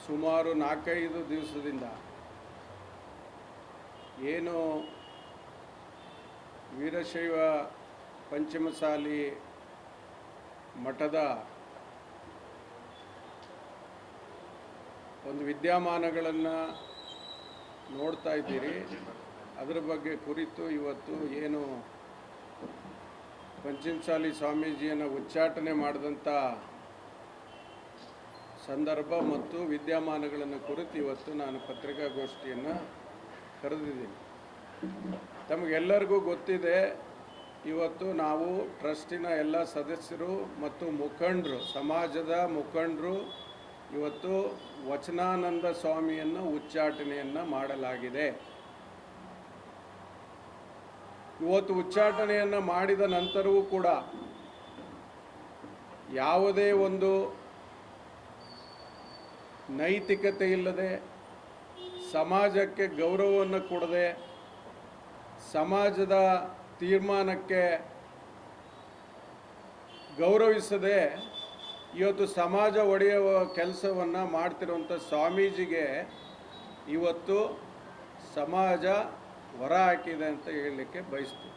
ಸುಮಾರು 4-5 ದಿವಸದಿಂದ ಏನು ವೀರಶೈವ ಪಂಚಮಸಾಲಿ ಮಠದ ಒಂದು ವಿದ್ಯಮಾನಗಳನ್ನು ನೋಡ್ತಾ ಇದ್ದೀರಿ. ಅದರ ಬಗ್ಗೆ ಕುರಿತು ಇವತ್ತು ಏನು ಪಂಚಮಸಾಲಿ ಸ್ವಾಮೀಜಿಯನ್ನು ಉಚ್ಚಾಟನೆ ಮಾಡಿದಂಥ ಸಂದರ್ಭ ಮತ್ತು ವಿದ್ಯಮಾನಗಳನ್ನು ಕುರಿತು ಇವತ್ತು ನಾನು ಪತ್ರಿಕಾಗೋಷ್ಠಿಯನ್ನು ಕರೆದಿದ್ದೀನಿ. ತಮಗೆಲ್ಲರಿಗೂ ಗೊತ್ತಿದೆ, ಇವತ್ತು ನಾವು ಟ್ರಸ್ಟಿನ ಎಲ್ಲ ಸದಸ್ಯರು ಮತ್ತು ಮುಖಂಡರು, ಸಮಾಜದ ಮುಖಂಡರು ಇವತ್ತು ವಚನಾನಂದ ಸ್ವಾಮಿಯನ್ನು ಉಚ್ಚಾಟನೆಯನ್ನು ಮಾಡಲಾಗಿದೆ. ಇವತ್ತು ಉಚ್ಚಾಟನೆಯನ್ನು ಮಾಡಿದ ನಂತರವೂ ಕೂಡ ಯಾವುದೇ ಒಂದು ನೈತಿಕತೆ ಇಲ್ಲದೆ, ಸಮಾಜಕ್ಕೆ ಗೌರವವನ್ನು ಕೊಡದೆ, ಸಮಾಜದ ತೀರ್ಮಾನಕ್ಕೆ ಗೌರವಿಸದೆ ಇವತ್ತು ಸಮಾಜ ಒಡೆಯುವ ಕೆಲಸವನ್ನು ಮಾಡ್ತಿರುವಂಥ ಸ್ವಾಮೀಜಿಗೆ ಇವತ್ತು ಸಮಾಜ ಹೊರ ಹಾಕಿದೆ ಅಂತ ಹೇಳಲಿಕ್ಕೆ ಬಯಸ್ತೀವಿ.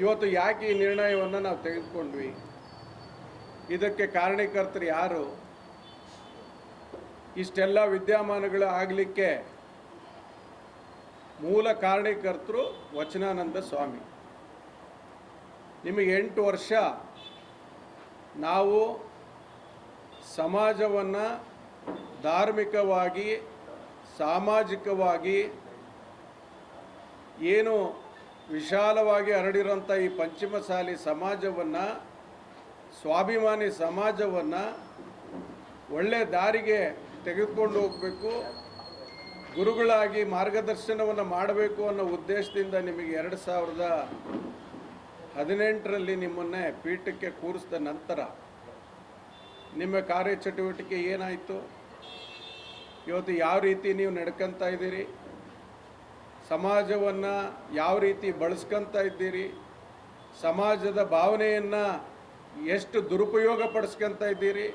ಇವತ್ತು ಯಾಕೆ ಈ ನಿರ್ಣಯವನ್ನು ನಾವು ತೆಗೆದುಕೊಂಡ್ವಿ, ಇದಕ್ಕೆ ಕಾರಣೀಕರ್ತರು ಯಾರು, ಇಷ್ಟೆಲ್ಲ ವಿದ್ಯಮಾನಗಳು ಆಗಲಿಕ್ಕೆ ಮೂಲ ಕಾರಣೀಕರ್ತರು ವಚನಾನಂದ ಸ್ವಾಮಿ. ನಿಮಗೆ 8 ವರ್ಷ ನಾವು ಸಮಾಜವನ್ನು ಧಾರ್ಮಿಕವಾಗಿ, ಸಾಮಾಜಿಕವಾಗಿ ಏನು ವಿಶಾಲವಾಗಿ ಹರಡಿರೋಂಥ ಈ ಪಂಚಮಸಾಲಿ ಸಮಾಜವನ್ನು, ಸ್ವಾಭಿಮಾನಿ ಸಮಾಜವನ್ನು ಒಳ್ಳೆಯ ದಾರಿಗೆ ತೆಗೆದುಕೊಂಡು ಹೋಗಬೇಕು, ಗುರುಗಳಾಗಿ ಮಾರ್ಗದರ್ಶನವನ್ನು ಮಾಡಬೇಕು ಅನ್ನೋ ಉದ್ದೇಶದಿಂದ ನಿಮಗೆ 2018ರಲ್ಲಿ ನಿಮ್ಮನ್ನೇ ಪೀಠಕ್ಕೆ ಕೂರಿಸಿದ ನಂತರ ನಿಮ್ಮ ಕಾರ್ಯಚಟುವಟಿಕೆ ಏನಾಯಿತು, ಇವತ್ತು ಯಾವ ರೀತಿ ನೀವು ನಡ್ಕೊತಾ ಇದ್ದೀರಿ, ಸಮಾಜವನ್ನು ಯಾವ ರೀತಿ ಬಳಸ್ಕೊತಾ ಇದ್ದೀರಿ, ಸಮಾಜದ ಭಾವನೆಯನ್ನು ಎಷ್ಟು ದುರುಪಯೋಗ ಪಡಿಸ್ಕೊತಾ ಇದ್ದೀರಿ,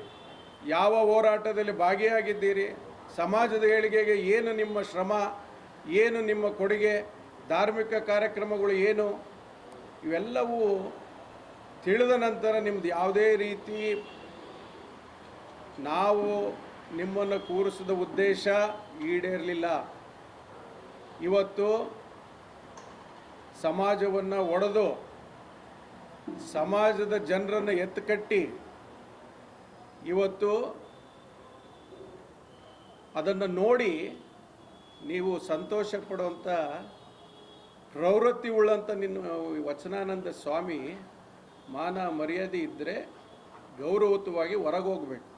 ಯಾವ ಹೋರಾಟದಲ್ಲಿ ಭಾಗಿಯಾಗಿದ್ದೀರಿ, ಸಮಾಜದ ಏಳಿಗೆಗೆ ಏನು ನಿಮ್ಮ ಶ್ರಮ, ಏನು ನಿಮ್ಮ ಕೊಡುಗೆ, ಧಾರ್ಮಿಕ ಕಾರ್ಯಕ್ರಮಗಳು ಏನು, ಇವೆಲ್ಲವೂ ತಿಳಿದ ನಂತರ ನಿಮ್ಮದು ಯಾವುದೇ ರೀತಿ ನಾವು ನಿಮ್ಮನ್ನು ಕೂರಿಸಿದ ಉದ್ದೇಶ ಈಡೇರಲಿಲ್ಲ. ಇವತ್ತು ಸಮಾಜವನ್ನು ಒಡೆದು ಸಮಾಜದ ಜನರನ್ನು ಎತ್ತುಕಟ್ಟಿ ಇವತ್ತು ಅದನ್ನು ನೋಡಿ ನೀವು ಸಂತೋಷ ಪಡುವಂಥ ಪ್ರವೃತ್ತಿ ಉಳ್ಳಂಥ ನಿನ್ನ ವಚನಾನಂದ ಸ್ವಾಮಿ ಮಾನ ಮರ್ಯಾದೆ ಇದ್ದರೆ ಗೌರವಯುತವಾಗಿ ಹೊರಗೋಗಬೇಕು.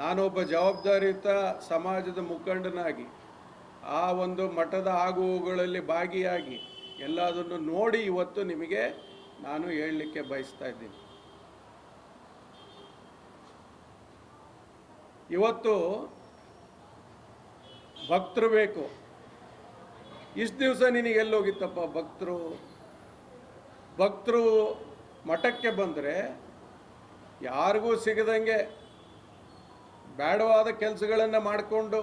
ನಾನೊಬ್ಬ ಜವಾಬ್ದಾರಿಯುತ ಸಮಾಜದ ಮುಖಂಡನಾಗಿ ಆ ಒಂದು ಮಠದ ಆಗುವುಗಳಲ್ಲಿ ಭಾಗಿಯಾಗಿ ಎಲ್ಲದನ್ನು ನೋಡಿ ಇವತ್ತು ನಿಮಗೆ ನಾನು ಹೇಳಲಿಕ್ಕೆ ಬಯಸ್ತಾ ಇದ್ದೀನಿ. ಇವತ್ತು ಭಕ್ತರು ಬೇಕು. ಇಷ್ಟು ದಿವಸ ನಿನಗೆ ಎಲ್ಲೋಗಿತ್ತಪ್ಪ ಭಕ್ತರು ಮಠಕ್ಕೆ ಬಂದರೆ ಯಾರಿಗೂ ಸಿಗದಂಗೆ ಬೇಡವಾದ ಕೆಲಸಗಳನ್ನು ಮಾಡಿಕೊಂಡು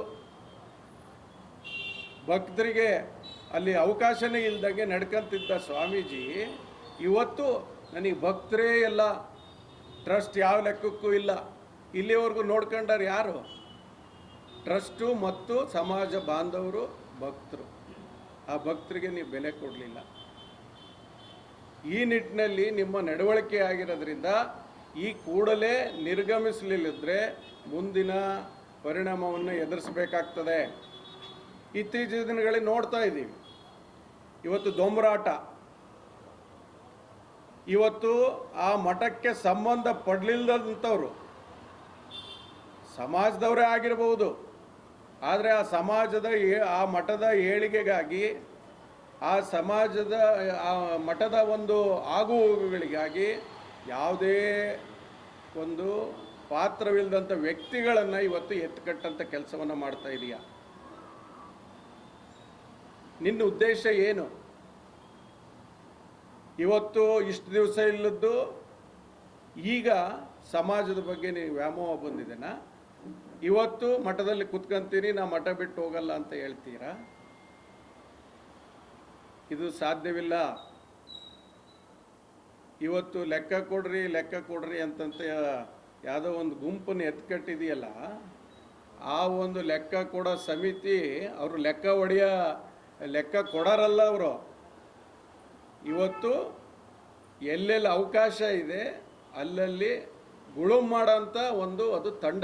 ಭಕ್ತರಿಗೆ ಅಲ್ಲಿ ಅವಕಾಶನೇ ಇಲ್ದಂಗೆ ನಡ್ಕೊಂತಿದ್ದ ಸ್ವಾಮೀಜಿ ಇವತ್ತು ನನಗೆ ಭಕ್ತರೇ ಎಲ್ಲ, ಟ್ರಸ್ಟ್ ಯಾವ ಲೆಕ್ಕಕ್ಕೂ ಇಲ್ಲ, ಇಲ್ಲಿವರೆಗೂ ನೋಡ್ಕೊಂಡಾರೆ ಯಾರು, ಟ್ರಸ್ಟು ಮತ್ತು ಸಮಾಜ ಬಾಂಧವರು, ಭಕ್ತರು. ಆ ಭಕ್ತರಿಗೆ ನೀವು ಬೆಲೆ ಕೊಡಲಿಲ್ಲ. ಈ ನಿಟ್ಟಿನಲ್ಲಿ ನಿಮ್ಮ ನಡವಳಿಕೆ ಆಗಿರೋದ್ರಿಂದ ಈ ಕೂಡಲೇ ನಿರ್ಗಮಿಸಲಿಲ್ಲದ್ರೆ ಮುಂದಿನ ಪರಿಣಾಮವನ್ನು ಎದುರಿಸಬೇಕಾಗ್ತದೆ. ಇತ್ತೀಚಿನ ದಿನಗಳಲ್ಲಿ ನೋಡ್ತಾ ಇದ್ದೀವಿ, ಇವತ್ತು ದೊಂಬರಾಟ, ಇವತ್ತು ಆ ಮಠಕ್ಕೆ ಸಂಬಂಧ ಪಡಲಿಲ್ಲದಂಥವ್ರು ಸಮಾಜದವರೇ ಆಗಿರಬಹುದು, ಆದರೆ ಆ ಸಮಾಜದ ಆ ಮಠದ ಏಳಿಗೆಗಾಗಿ, ಆ ಸಮಾಜದ ಆ ಮಠದ ಒಂದು ಆಗುಹೋಗುಗಳಿಗಾಗಿ ಯಾವುದೇ ಒಂದು ಪಾತ್ರವಿಲ್ಲದಂಥ ವ್ಯಕ್ತಿಗಳನ್ನು ಇವತ್ತು ಎತ್ತುಕಟ್ಟಂಥ ಕೆಲಸವನ್ನು ಮಾಡ್ತಾ ಇದೆಯಾ? ನಿನ್ನ ಉದ್ದೇಶ ಏನು? ಇವತ್ತು ಇಷ್ಟು ದಿವಸ ಇಲ್ಲದ್ದು ಈಗ ಸಮಾಜದ ಬಗ್ಗೆ ನೀವು ವ್ಯಾಮೋಹ ಬಂದಿದೆನಾ? ಇವತ್ತು ಮಠದಲ್ಲಿ ಕುತ್ಕೊಂತೀನಿ, ನಾ ಮಠ ಬಿಟ್ಟು ಹೋಗಲ್ಲ ಅಂತ ಹೇಳ್ತೀರಾ? ಇದು ಸಾಧ್ಯವಿಲ್ಲ. ಇವತ್ತು ಲೆಕ್ಕ ಕೊಡ್ರಿ ಅಂತಂತ ಯಾವುದೋ ಒಂದು ಗುಂಪನ್ನು ಎತ್ಕಟ್ಟಿದೆಯಲ್ಲ, ಆ ಒಂದು ಲೆಕ್ಕ ಕೊಡೋ ಸಮಿತಿ ಅವರು ಲೆಕ್ಕ ಕೊಡಾರಲ್ಲ. ಅವರು ಇವತ್ತು ಎಲ್ಲೆಲ್ಲಿ ಅವಕಾಶ ಇದೆ ಅಲ್ಲಲ್ಲಿ ಗುಳುಂ ಮಾಡೋಂಥ ಅದು ತಂಡ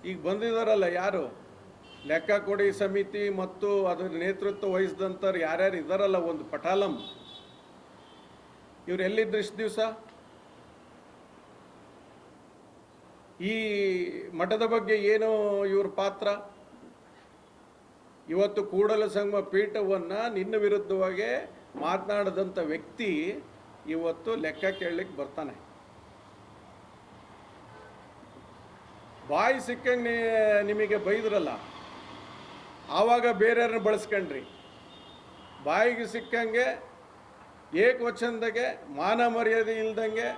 ಈಗ ಬಂದಿದ್ದಾರಲ್ಲ. ಯಾರು ಲೆಕ್ಕ ಕೊಡಿ ಸಮಿತಿ ಮತ್ತು ಅದರ ನೇತೃತ್ವ ವಹಿಸಿದಂಥವ್ರು ಯಾರ್ಯಾರು ಇದ್ದಾರಲ್ಲ, ಒಂದು ಪಟಾಲಂ, ಇವ್ರು ಎಲ್ಲಿದ್ರು ಇಷ್ಟು ದಿವಸ? ಈ ಮಠದ ಬಗ್ಗೆ ಏನು ಇವ್ರ ಪಾತ್ರ? ಇವತ್ತು ಕೂಡಲ ಸಂಗಮ ಪೀಠವನ್ನು ನಿನ್ನ ವಿರುದ್ಧವಾಗಿ ಮಾತನಾಡಿದಂಥ ವ್ಯಕ್ತಿ ಇವತ್ತು ಲೆಕ್ಕ ಕೇಳಲಿಕ್ಕೆ ಬರ್ತಾನೆ. ಬಾಯಿ ಸಿಕ್ಕಂಗೆ ನಿಮಗೆ ಬೈದ್ರಲ್ಲ, ಆವಾಗ ಬೇರೆಯವ್ರನ್ನ ಬಳಸ್ಕೊಂಡ್ರಿ. ಬಾಯಿಗೆ ಸಿಕ್ಕಂಗೆ ಏಕವಚನದಾಗೆ ಮಾನ ಮರ್ಯಾದೆ ಇಲ್ದಂಗೆ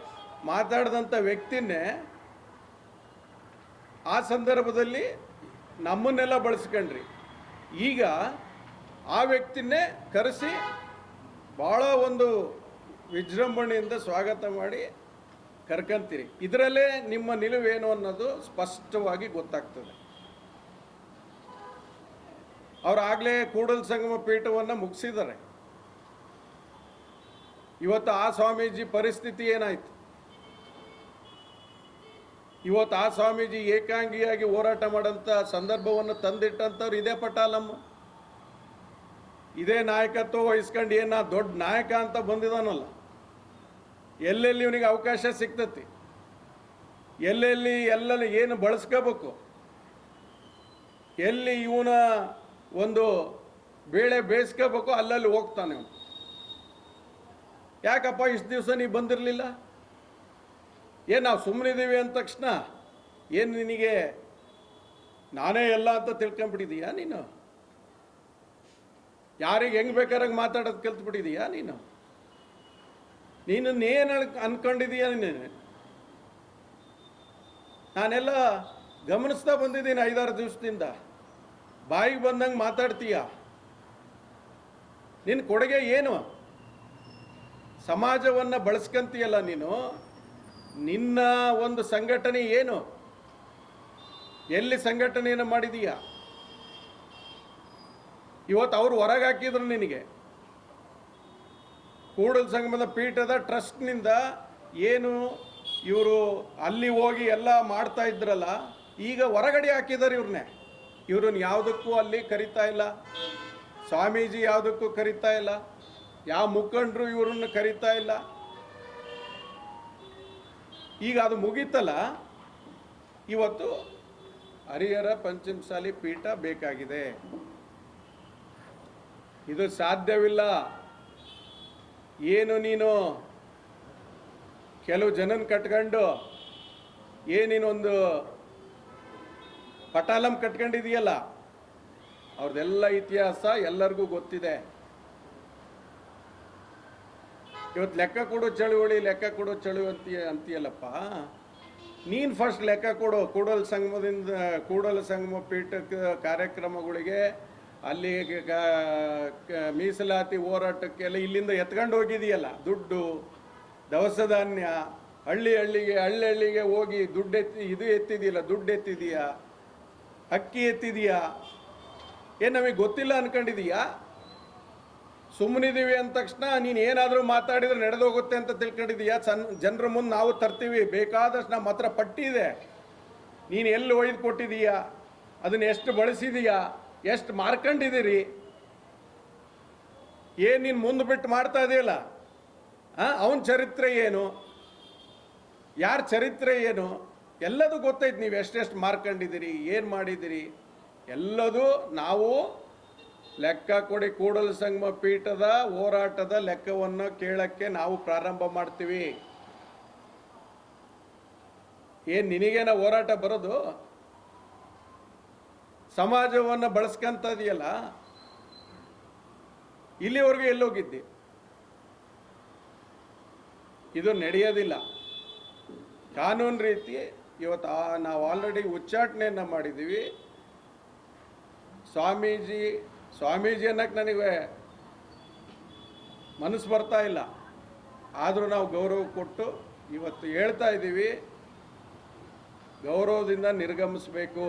ಮಾತಾಡಿದಂಥ ವ್ಯಕ್ತಿನೇ ಆ ಸಂದರ್ಭದಲ್ಲಿ ನಮ್ಮನ್ನೆಲ್ಲ ಬಳಸ್ಕೊಂಡ್ರಿ. ಈಗ ಆ ವ್ಯಕ್ತಿನೇ ಕರೆಸಿ ಭಾಳ ಒಂದು ವಿಜೃಂಭಣೆಯಿಂದ ಸ್ವಾಗತ ಮಾಡಿ ಕರ್ಕಂತೀರಿ. ಇದರಲ್ಲೇ ನಿಮ್ಮ ನಿಲುವೇನು ಅನ್ನೋದು ಸ್ಪಷ್ಟವಾಗಿ ಗೊತ್ತಾಗ್ತದೆ. ಅವರಾಗಲೇ ಕೂಡಲ ಸಂಗಮ ಪೀಠವನ್ನು ಮುಗಿಸಿದ್ದಾರೆ. ಇವತ್ತು ಆ ಸ್ವಾಮೀಜಿ ಪರಿಸ್ಥಿತಿ ಏನಾಯಿತು? ಇವತ್ತು ಆ ಸ್ವಾಮೀಜಿ ಏಕಾಂಗಿಯಾಗಿ ಹೋರಾಟ ಮಾಡೋಂಥ ಸಂದರ್ಭವನ್ನು ತಂದಿಟ್ಟಂಥವ್ರು ಇದೇ ಪಟಾಲಮ್ಮ. ಇದೇ ನಾಯಕತ್ವ ವಹಿಸ್ಕೊಂಡು ದೊಡ್ಡ ನಾಯಕ ಅಂತ ಬಂದಿದ್ದಾನಲ್ಲ, ಎಲ್ಲೆಲ್ಲಿ ಇವನಿಗೆ ಅವಕಾಶ ಸಿಗ್ತತಿ, ಎಲ್ಲೆಲ್ಲಿ ಏನು ಬಳಸ್ಕೋಬೇಕು, ಎಲ್ಲಿ ಇವನ ಒಂದು ಬೇಳೆ ಬೇಯಿಸ್ಕೋಬೇಕು ಅಲ್ಲಲ್ಲಿ ಹೋಗ್ತಾನೆ ಅವನು. ಯಾಕಪ್ಪ ಇಷ್ಟು ದಿವಸ ನೀವು ಬಂದಿರಲಿಲ್ಲ? ನಾವು ಸುಮ್ಮನಿದ್ದೀವಿ ಅಂದ ತಕ್ಷಣ ಏನು ನಿನಗೆ ನಾನೇ ಎಲ್ಲ ಅಂತ ತಿಳ್ಕೊಂಬಿಟ್ಟಿದೀಯಾ ನೀನು? ಯಾರಿಗೆ ಹೆಂಗೆ ಬೇಕಾರಾಗ ಮಾತಾಡೋದು ಕಲ್ತ್ಬಿಟ್ಟಿದೀಯಾ ನೀನು? ನೀನು ಅನ್ಕೊಂಡಿದೀಯ? ನಾನೆಲ್ಲ ಗಮನಿಸ್ತಾ ಬಂದಿದ್ದೀನಿ 5-6 ದಿವಸದಿಂದ. ಬಾಯಿಗೆ ಬಂದಂಗೆ ಮಾತಾಡ್ತೀಯ. ನಿನ್ನ ಕೊಡುಗೆ ಏನು? ಸಮಾಜವನ್ನು ಬಳಸ್ಕೊಂತೀಯಲ್ಲ ನೀನು. ನಿನ್ನ ಒಂದು ಸಂಘಟನೆ ಏನು? ಎಲ್ಲಿ ಸಂಘಟನೆಯನ್ನು ಮಾಡಿದೀಯ? ಇವತ್ತು ಅವರು ಹೊರಗೆ ಹಾಕಿದ್ರು ನಿನಗೆ. ಕೂಡಲ ಸಂಗಮದ ಪೀಠದ ಟ್ರಸ್ಟ್ನಿಂದ ಏನು ಇವರು ಅಲ್ಲಿ ಹೋಗಿ ಎಲ್ಲ ಮಾಡ್ತಾ ಇದ್ರಲ್ಲ, ಈಗ ಹೊರಗಡೆ ಹಾಕಿದ್ದಾರೆ ಇವ್ರನ್ನೇ. ಇವ್ರನ್ನ ಯಾವುದಕ್ಕೂ ಅಲ್ಲಿ ಕರಿತಾ ಇಲ್ಲ. ಸ್ವಾಮೀಜಿ ಯಾವುದಕ್ಕೂ ಕರಿತಾ ಇಲ್ಲ. ಯಾವ ಮುಖಂಡರು ಇವ್ರನ್ನ ಕರಿತಾ ಇಲ್ಲ. ಈಗ ಅದು ಮುಗೀತಲ್ಲ, ಇವತ್ತು ಹರಿಹರ ಪಂಚಮಸಾಲಿ ಪೀಠ ಬೇಕಾಗಿದೆ. ಇದು ಸಾಧ್ಯವಿಲ್ಲ. ಏನು ನೀನು ಕೆಲವು ಜನನ ಕಟ್ಕೊಂಡು ಏನೇನೊಂದು ಪಟಾಲಂ ಕಟ್ಕೊಂಡಿದೆಯಲ್ಲ, ಅವ್ರದ್ದೆಲ್ಲ ಇತಿಹಾಸ ಎಲ್ಲರಿಗೂ ಗೊತ್ತಿದೆ. ಇವತ್ತು ಲೆಕ್ಕ ಕೊಡೋ ಚಳುವಳಿ ಅಂತೀಯಲ್ಲಪ್ಪ. ನೀನು ಫಸ್ಟ್ ಲೆಕ್ಕ ಕೊಡು. ಕೂಡಲ ಸಂಗಮ ಪೀಠಕ್ಕೆ ಕಾರ್ಯಕ್ರಮಗಳಿಗೆ, ಅಲ್ಲಿ ಮೀಸಲಾತಿ ಹೋರಾಟಕ್ಕೆಲ್ಲ ಇಲ್ಲಿಂದ ಎತ್ಕೊಂಡು ಹೋಗಿದೆಯಲ್ಲ ದುಡ್ಡು, ದವಸ ಧಾನ್ಯ, ಹಳ್ಳಿಗೆ ಹೋಗಿ ದುಡ್ಡು ಎತ್ತಿದೀಯಾ, ಅಕ್ಕಿ ಎತ್ತಿದೀಯಾ? ಏನು ನಮಗೆ ಗೊತ್ತಿಲ್ಲ ಅನ್ಕೊಂಡಿದೀಯಾ? ಸುಮ್ಮನಿದ್ದೀವಿ ಅಂದ ತಕ್ಷಣ ನೀನು ಏನಾದರೂ ಮಾತಾಡಿದ್ರೆ ನಡೆದೋಗುತ್ತೆ ಅಂತ ತಿಳ್ಕೊಂಡಿದೀಯಾ? ಜನರ ಮುಂದೆ ನಾವು ತರ್ತೀವಿ, ಬೇಕಾದಷ್ಟು ನಮ್ಮ ಹತ್ರ ಪಟ್ಟಿ ಇದೆ. ನೀನು ಎಲ್ಲಿ ಒಯ್ದು ಕೊಟ್ಟಿದೀಯಾ? ಅದನ್ನು ಎಷ್ಟು ಬಳಸಿದೀಯಾ? ಎಷ್ಟು ಮಾರ್ಕೊಂಡಿದ್ದೀರಿ? ಏನು ನೀನು ಮುಂದೆ ಬಿಟ್ಟು ಮಾಡ್ತಾ ಇದೆಯಲ್ಲ, ಅವನ ಚರಿತ್ರೆ ಏನು, ಯಾರ ಚರಿತ್ರೆ ಏನು, ಎಲ್ಲದೂ ಗೊತ್ತೈತೆ. ನೀವು ಎಷ್ಟೆಷ್ಟು ಮಾರ್ಕೊಂಡಿದ್ದೀರಿ, ಏನು ಮಾಡಿದ್ದೀರಿ ಎಲ್ಲದೂ ನಾವು ಲೆಕ್ಕ ಕೊಡಿ. ಕೂಡಲ ಸಂಗಮ ಪೀಠದ ಹೋರಾಟದ ಲೆಕ್ಕವನ್ನು ಕೇಳಕ್ಕೆ ನಾವು ಪ್ರಾರಂಭ ಮಾಡ್ತೀವಿ. ಏನು ನಿನಗೇನ ಹೋರಾಟ ಬರೋದು? ಸಮಾಜವನ್ನು ಬಳಸ್ಕೊಂತದೆಯಲ್ಲ, ಇಲ್ಲಿವರೆಗೂ ಎಲ್ಲೋಗಿದ್ದಿ? ಇದು ನಡೆಯೋದಿಲ್ಲ. ಕಾನೂನು ರೀತಿ ಇವತ್ತು ನಾವು ಆಲ್ರೆಡಿ ಉಚ್ಚಾಟನೆಯನ್ನು ಮಾಡಿದ್ದೀವಿ. ಸ್ವಾಮೀಜಿ ಅನ್ನಕ್ಕೆ ನನಗೆ ಮನಸ್ಸು ಬರ್ತಾ ಇಲ್ಲ, ಆದರೂ ನಾವು ಗೌರವ ಕೊಟ್ಟು ಇವತ್ತು ಹೇಳ್ತಾ ಇದ್ದೀವಿ, ಗೌರವದಿಂದ ನಿರ್ಗಮಿಸಬೇಕು.